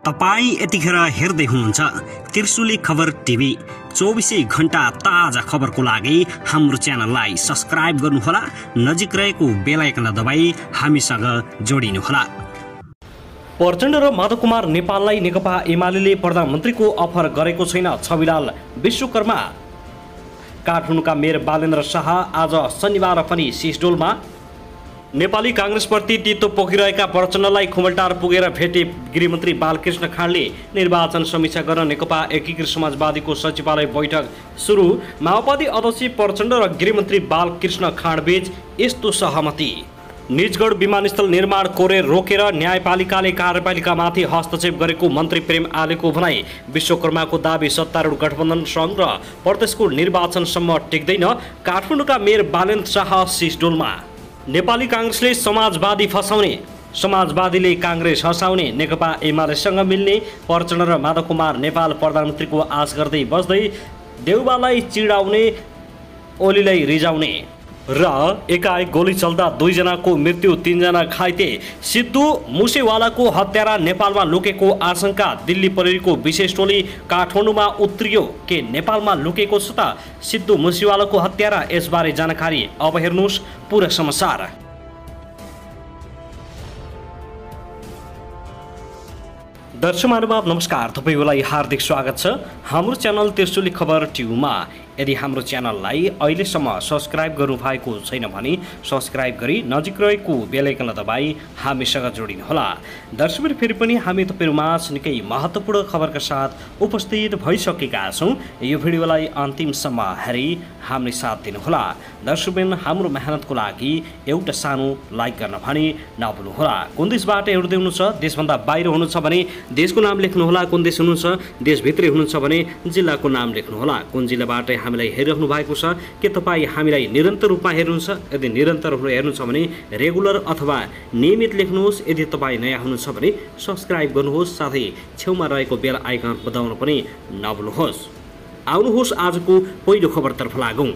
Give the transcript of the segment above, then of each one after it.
तपाईं यतिखेर हेर्दै हुनुहुन्छ त्रिशुली खबर टिभी। 24 घण्टा ताजा खबरको लागि हाम्रो च्यानललाई सब्स्क्राइब गर्नुहोला, नजिक रहेको बेल आइकनलाई दबाई हामीसँग जोडिनुहोला। प्रचण्ड र माधव कुमार नेपाललाई नेकपा एमाले प्रधानमन्त्रीको अफर गरेको छैन। छविलाल विश्वकर्मा। काठमाडौँका मेयर बालेन्द्र शाह आज शनिबार पनि सिसडोलमा। नेपाली कांग्रेसप्रति तितो पोखिरहेका प्रचण्डलाई खुमलटार पुगेर भेटे गृहमन्त्री बालकृष्ण खाँडले। निर्वाचन समीक्षा गर्न नेकपा एकीकृत समाजवादीको सचिवालय बैठक सुरु। माओवादी अध्यक्ष प्रचण्ड र गृहमन्त्री बालकृष्ण खाँडबीच यस्तो सहमति। निजगढ विमानस्थल निर्माण कोरे रोकेर न्यायपालिकाले कार्यपालिकामाथि हस्तक्षेप गरेको मन्त्री प्रेम आलेको भनाई। विश्वकर्माको दाबी सत्तारूढ गठबन्धन सङ्घ र प्रदेशको निर्वाचनसम्म टिक्दैन। काठमाडौँका मेयर बालेन्द्र शाह सिसडोलमा। नेपाली कांग्रेसले समाजवादी फसाउने, समाजवादीले कांग्रेस हँसाउने, नेकपा एमालेसँग मिल्ने, प्रचण्ड र माधव कुमार नेपाल प्रधानमन्त्रीको आश गर्दै बस्दै देउबालाई चिडाउने, ओलीलाई रिजाउने र एकाएक गोली चल्दा 2 जनाको मृत्यु, 3 जना घाइते। सिद्धू मुसेवालाको हत्यारा नेपालमा लुकेको आशंका। दिल्ली प्रहरीको विशेष टोली काठमाडौँमा उत्रियो। के नेपालमा लुकेको छ त सिद्धू मुसेवालाको हत्यारा? यसबारे जानकारी अब हेर्नुहोस् पुरा समाचार। दर्शक महानुभाव नमस्कार, तपाईलाई हार्दिक स्वागत छ हाम्रो च्यानल त्रिशुली खबर टिभीमा। यदि हाम्रो च्यानललाई अहिलेसम्म सब्स्क्राइब गर्नुभएको छैन भने सब्स्क्राइब गरी नजिक रहेको बेल आइकनलाई दबाई हामीसँग जोडिनुहोला। दर्शकहरू, फेरि पनि हामी तपाईहरुमाझ निकै महत्त्वपूर्ण खबरका साथ उपस्थित भइसकेका छौं। यो भिडियोलाई अन्तिमसम्म हेरी हाम्रो साथ दिनुहोला। दर्शकबिन, हाम्रो मेहनतको लागि एउटा सानो लाइक गर्न भने नभुल्नुहोला। कुन देशबाट हेर्दै हुनुहुन्छ, देशभन्दा बाहिर हुनुहुन्छ भने देशको नाम लेख्नुहोला। कुन देश हुनुहुन्छ, देशभित्रै हुनुहुन्छ भने जिल्लाको नाम लेख्नुहोला। कुन जिल्लाबाट हामीलाई हेरिरहनु भएको छ, के तपाईँ हामीलाई निरन्तर रूपमा हेर्नुहुन्छ? यदि निरन्तर हेर्नुहुन्छ भने रेगुलर अथवा नियमित लेख्नुहोस्। यदि तपाईँ नयाँ हुनुहुन्छ भने सब्स्क्राइब गर्नुहोस्, साथै छेउमा रहेको बेल आइकन बजाउन पनि नभुल्नुहोस्। आउनुहोस् आजको पहिलो खबरतर्फ लागौँ।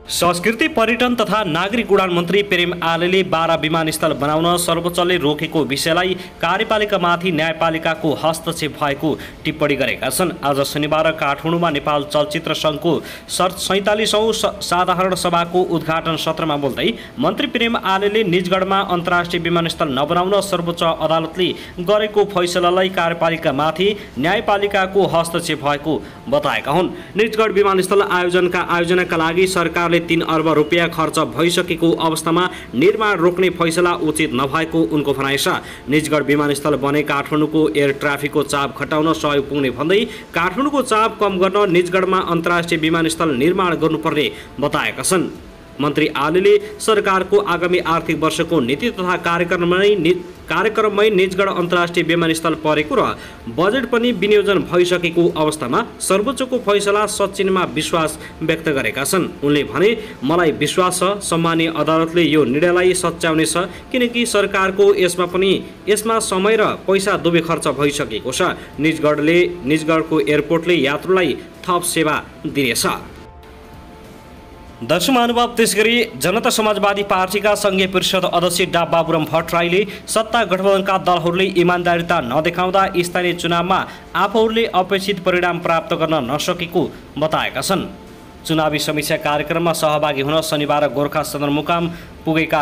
संस्कृति, पर्यटन तथा नागरिक उड्डयन मन्त्री प्रेम आलेले 12 विमानस्थल बनाउन सर्वोच्चले रोकेको विषयलाई कार्यपालिकामाथि न्यायपालिकाको हस्तक्षेप भएको टिप्पणी गरेका छन्। आज शनिबार काठमाडौँमा नेपाल चलचित्र सङ्घको 47औं साधारण सभाको उद्घाटन सत्रमा बोल्दै मन्त्री प्रेम आलेले निजगढमा अन्तर्राष्ट्रिय विमानस्थल नबनाउन सर्वोच्च अदालतले गरेको फैसलालाई कार्यपालिकामाथि न्यायपालिकाको हस्तक्षेप भएको बताएका हुन्। निजगढ विमानस्थल आयोजनाका लागि सरकार 3 अर्ब रुपियाँ खर्च भइसकेको अवस्थामा निर्माण रोक्ने फैसला उचित नभएको उनको भनाइ छ। निजगढ विमानस्थल बने काठमाडौँको एयर ट्राफिकको चाप घटाउन सहयोग पुग्ने भन्दै काठमाडौँको चाप कम गर्न निजगढमा अन्तर्राष्ट्रिय विमानस्थल निर्माण गर्नुपर्ने बताएका छन्। मन्त्री आलेले सरकारको आगामी आर्थिक वर्षको नीति तथा कार्यक्रममै निजगढ अन्तर्राष्ट्रिय विमानस्थल परेको र बजेट पनि विनियोजन भइसकेको अवस्थामा सर्वोच्चको फैसला सचिनमा विश्वास व्यक्त गरेका छन्। उनले भने, मलाई विश्वास छ सम्मानीय अदालतले यो निर्णयलाई सच्याउनेछ, किनकि सरकारको यसमा समय र पैसा दुवै खर्च भइसकेको छ। निजगढको एयरपोर्टले यात्रुलाई थप सेवा दिनेछ। दर्शक महानुभाव, त्यसगरी जनता समाजवादी पार्टीका संघीय परिषद अध्यक्ष डा बाबुराम भट्टराईले सत्ता गठबन्धनका दलहरूले इमान्दारिता नदेखाउँदा स्थानीय चुनावमा आफूहरूले अपेक्षित परिणाम प्राप्त गर्न नसकेको बताएका छन्। चुनावी समीक्षा कार्यक्रममा सहभागी हुन शनिबार गोर्खा सदरमुकाम पुगेका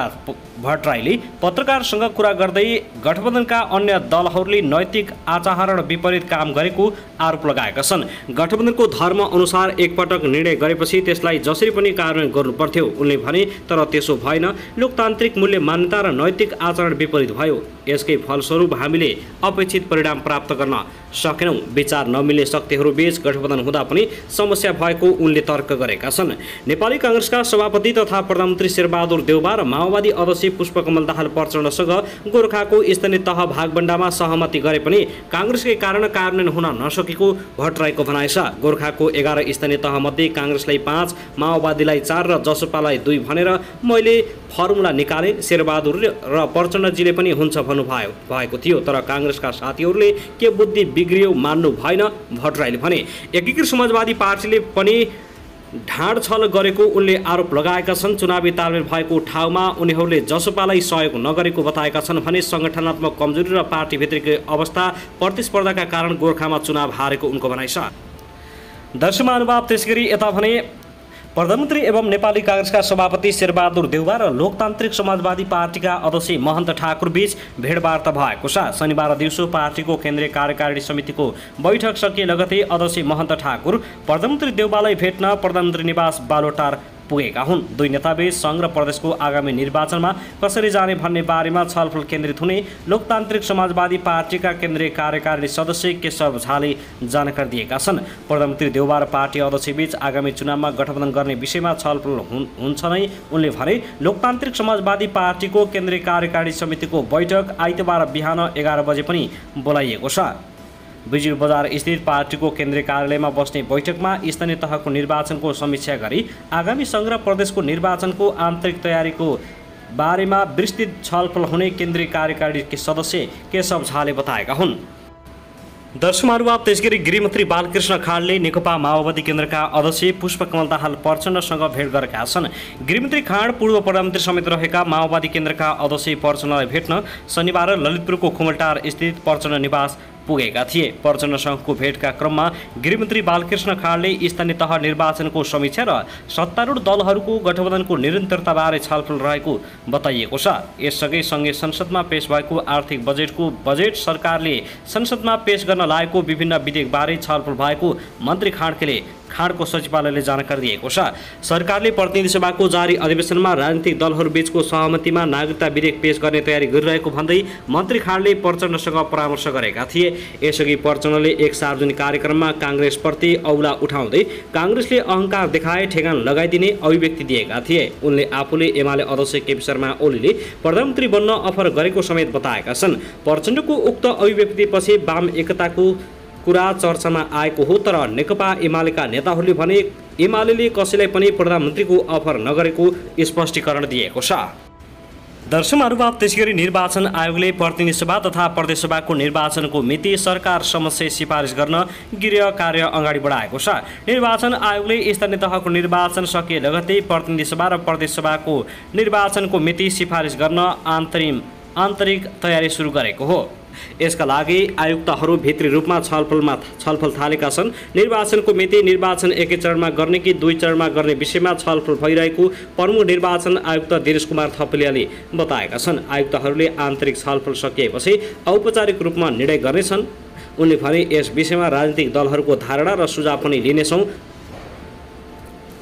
भट्टराईले पत्रकारसँग कुरा गर्दै गठबन्धनका अन्य दलहरूले नैतिक आचरण विपरीत काम गरेको आरोप लगाएका छन्। गठबन्धनको धर्म अनुसार एकपटक निर्णय गरेपछि त्यसलाई जसरी पनि कार्यान्वयन गर्नुपर्थ्यो उनले भने, तर त्यसो भएन। लोकतान्त्रिक मूल्य मान्यता र नैतिक आचरण विपरीत भयो। यसकै फलस्वरूप हामीले अपेक्षित परिणाम प्राप्त गर्न सकेनौँ। विचार नमिल्ने शक्तिहरूबीच गठबन्धन हुँदा पनि समस्या भएको उनले तर्क गरेका छन्। नेपाली कांग्रेसका सभापति तथा प्रधानमन्त्री शेरबहादुर देउबा र माओवादी अध्यक्ष पुष्पकमल दाहाल प्रचण्डसँग गोर्खाको स्थानीय तह भागबण्डामा सहमति गरे पनि कांग्रेसकै कारण कार्यान्वयन हुन नसकेको भट्टराईको भनाइ छ। गोर्खाको 11 स्थानीय तहमध्ये कांग्रेसलाई 5, माओवादीलाई 4 र जसपालाई 2 भनेर मैले फर्मुला निकाले। शेरबहादुर र प्रचण्डजीले पनि हुन्छ भन्नुभएको थियो, तर कांग्रेसका साथीहरूले के बुद्धि बिग्रियो मान्नु भएन, भट्टराईले भने। एकीकृत समाजवादी पार्टीले पनि ढाँडछल गरेको उनले आरोप लगाएका छन्। चुनावी तालमेल भएको ठाउँमा उनीहरूले जसपालाई सहयोग नगरेको बताएका छन् भने सङ्गठनात्मक कमजोरी र पार्टीभित्रकै अवस्था प्रतिस्पर्धाका कारण गोर्खामा चुनाव हारेको उनको भनाइ छ। दर्शक महानुभाव, त्यसगरी यता भने प्रधानमन्त्री एवं नेपाली काङ्ग्रेसका सभापति शेरबहादुर देउवा र लोकतान्त्रिक समाजवादी पार्टीका अध्यक्ष महन्त ठाकुर बीच भेटवार्ता भएको छ। शनिबार दिउँसो पार्टीको केन्द्रीय कार्यकारिणी समितिको बैठक सकिए लगतै अध्यक्ष महन्त ठाकुर प्रधानमन्त्री देउवालाई भेट्न प्रधानमन्त्री निवास बालोटार पुगेका हुन्। दुई नेताबीच सङ्घ र प्रदेशको आगामी निर्वाचनमा कसरी जाने भन्ने बारेमा छलफल केन्द्रित हुने लोकतान्त्रिक समाजवादी पार्टीका केन्द्रीय कार्यकारिणी सदस्य केशव झाले जानकारी दिएका छन्। प्रधानमन्त्री देउवा र पार्टी अध्यक्षबीच आगामी चुनावमा गठबन्धन गर्ने विषयमा छलफल हुन्छ नै उनले भने। लोकतान्त्रिक समाजवादी पार्टीको केन्द्रीय कार्यकारिणी समितिको बैठक आइतबार बिहान 11 बजे पनि बोलाइएको छ। बिजुली बजार स्थित पार्टीको केन्द्रीय कार्यालयमा बस्ने बैठकमा स्थानीय तहको निर्वाचनको समीक्षा गरी आगामी सङ्घ र प्रदेशको निर्वाचनको आन्तरिक तयारीको बारेमा विस्तृत छलफल हुने केन्द्रीय कार्यकारिणी सदस्य केशव झाले बताएका हुन्। दर्शक महानुभाव, त्यसगरी गृहमन्त्री बालकृष्ण खाँडले नेकपा माओवादी केन्द्रका अध्यक्ष पुष्पकमल दाहाल प्रचण्डसँग भेट गरेका छन्। गृहमन्त्री खाँड पूर्व प्रधानमन्त्री समेत रहेका माओवादी केन्द्रका अध्यक्ष प्रचण्डलाई भेट्न शनिबार ललितपुरको खुमलटार स्थित प्रचण्ड निवास पुगेका थिए। प्रचण्डसँगको भेटका क्रममा गृहमन्त्री बालकृष्ण खाँडले स्थानीय तह निर्वाचनको समीक्षा र सत्तारूढ दलहरूको गठबन्धनको निरन्तरताबारे छलफल रहेको बताइएको छ। यससँगै सँगै संसदमा पेश भएको आर्थिक बजेट सरकारले संसदमा पेश गर्न लागेको विभिन्न विधेयकबारे छलफल भएको मन्त्री खाँडको सचिवालयले जानकारी दिएको छ। सरकारले प्रतिनिधि सभाको जारी अधिवेशनमा राजनीतिक दलहरूबीचको सहमतिमा नागरिकता विधेयक पेश गर्ने तयारी गरिरहेको भन्दै मन्त्री खाँडले प्रचण्डसँग परामर्श गरेका थिए। यसअघि प्रचण्डले एक सार्वजनिक कार्यक्रममा काङ्ग्रेसप्रति औला उठाउँदै काङ्ग्रेसले अहङ्कार देखाए ठेगान लगाइदिने अभिव्यक्ति दिएका थिए। उनले आफूले एमाले अध्यक्ष केपी शर्मा ओलीले प्रधानमन्त्री बन्न अफर गरेको समेत बताएका छन्। प्रचण्डको उक्त अभिव्यक्तिपछि वाम एकताको कुरा चर्चामा आएको हो, तर नेकपा एमालेका नेताहरूले भने एमाले कसैलाई पनि प्रधानमन्त्रीको अफर नगरेको स्पष्टीकरण दिएको छ। दर्शक महानुभाव, त्यसगरी निर्वाचन आयोगले प्रतिनिधि सभा तथा प्रदेश सभाको निर्वाचनको मिति सरकार समक्ष सिफारिस गर्न गृह कार्य अगाडि बढाएको छ। निर्वाचन आयोगले स्थानीय तहको निर्वाचन सकिए लगतै प्रतिनिधि सभा र प्रदेश सभाको निर्वाचनको मिति सिफारिस गर्न आन्तरिक तयारी सुरु गरेको हो। यसका लागि आयुक्तहरू भित्री रूपमा छलफल थालेका छन्। निर्वाचनको मिति निर्वाचन एकै चरणमा गर्ने कि दुई चरणमा गर्ने विषयमा छलफल भइरहेको प्रमुख निर्वाचन आयुक्त दिनेश कुमार थपलियाले बताएका छन्। आयुक्तहरूले आन्तरिक छलफल सकिएपछि औपचारिक रूपमा निर्णय गर्नेछन्। उनले भने यस विषयमा राजनीतिक दलहरूको धारणा र सुझाव पनि लिनेछौँ।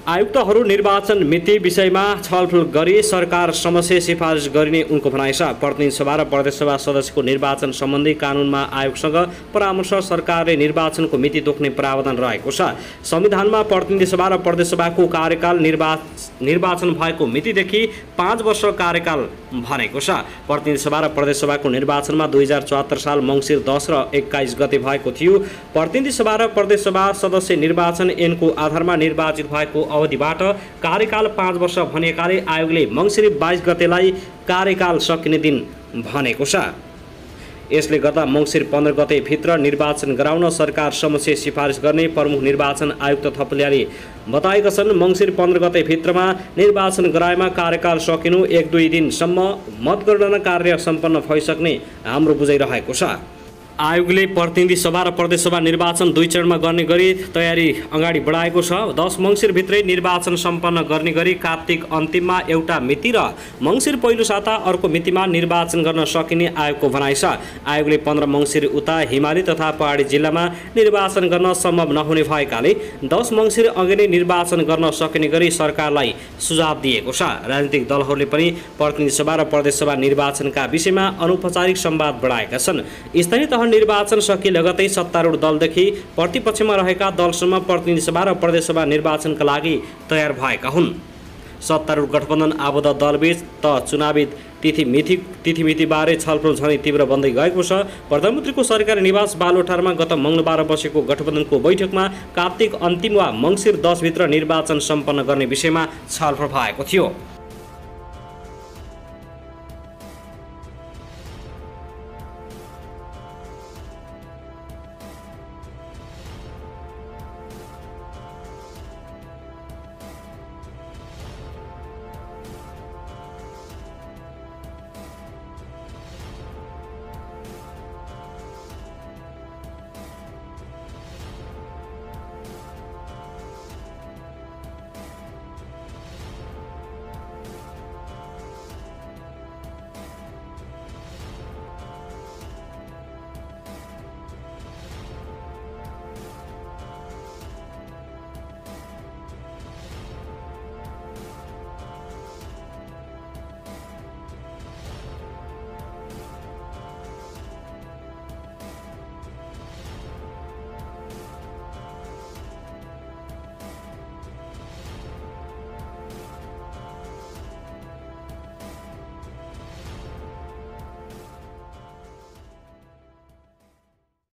आयुक्तहरू निर्वाचन मिति विषयमा छलफल गरी सरकार समक्ष सिफारिस गरिने उनको भनाइ छ। प्रतिनिधि सभा र प्रदेश सभा सदस्यको निर्वाचन सम्बन्धी कानुनमा आयोगसँग परामर्श सरकारले निर्वाचनको मिति तोक्ने प्रावधान रहेको छ। संविधानमा प्रतिनिधि सभा र प्रदेश सभाको कार्यकाल निर्वाचन भएको मितिदेखि 5 वर्ष कार्यकाल भनेको छ। प्रतिनिधि सभा र प्रदेश सभाको निर्वाचनमा 2074 साल मङ्सिर 10 र 21 गते भएको थियो। प्रतिनिधि सभा र प्रदेश सभा सदस्य निर्वाचन ऐनको आधारमा निर्वाचित भएको अवधिबाट कार्यकाल 5 वर्ष भनेकाले आयोगले मङ्सिर 22 गतेलाई कार्यकाल सकिने दिन भनेको छ। यसले गर्दा मङ्सिर 15 गते भित्र निर्वाचन गराउन सरकार समक्ष सिफारिस गर्ने प्रमुख निर्वाचन आयुक्त थपलियाले बताएका छन्। मङ्सिर 15 गते भित्रमा निर्वाचन गराएमा कार्यकाल सकिनु 1-2 दिनसम्म मतगणना कार्य सम्पन्न भइसक्ने हाम्रो बुझाइरहेको छ। आयोगले प्रतिनिधि सभा र प्रदेश सभा निर्वाचन 2 चरणमा गर्ने गरी तयारी अगाडि बढाएको छ। 10 मङ्सिरभित्रै निर्वाचन सम्पन्न गर्ने गरी कार्तिक अन्तिममा एउटा मिति र मङ्सिर पहिलो साता अर्को मितिमा निर्वाचन गर्न सकिने आयोगको भनाइ छ। आयोगले 15 मङ्सिर उता हिमाली तथा पहाडी जिल्लामा निर्वाचन गर्न सम्भव नहुने भएकाले 10 मङ्सिर अघि नै निर्वाचन गर्न सकिने गरी सरकारलाई सुझाव दिएको छ। राजनीतिक दलहरूले पनि प्रतिनिधि सभा र प्रदेश सभा निर्वाचनका विषयमा अनौपचारिक संवाद बढाएका छन्। स्थानीय तह निर्वाचन सकिए लगतै सत्तारूढ दलदेखि प्रतिपक्षमा रहेका दलसम्म प्रतिनिधि सभा र प्रदेश सभा निर्वाचनका लागि तयार भएका हुन्। सत्तारूढ गठबन्धन आबद्ध दलबीच त चुनावी तिथिमितिबारे छलफल झनै तीव्र बन्दै गएको छ। प्रधानमन्त्रीको सरकारी निवास बालोटारमा गत मङ्गलबार बसेको गठबन्धनको बैठकमा कार्तिक अन्तिम वा मङ्सिर 10 भित्र निर्वाचन सम्पन्न गर्ने विषयमा छलफल भएको थियो।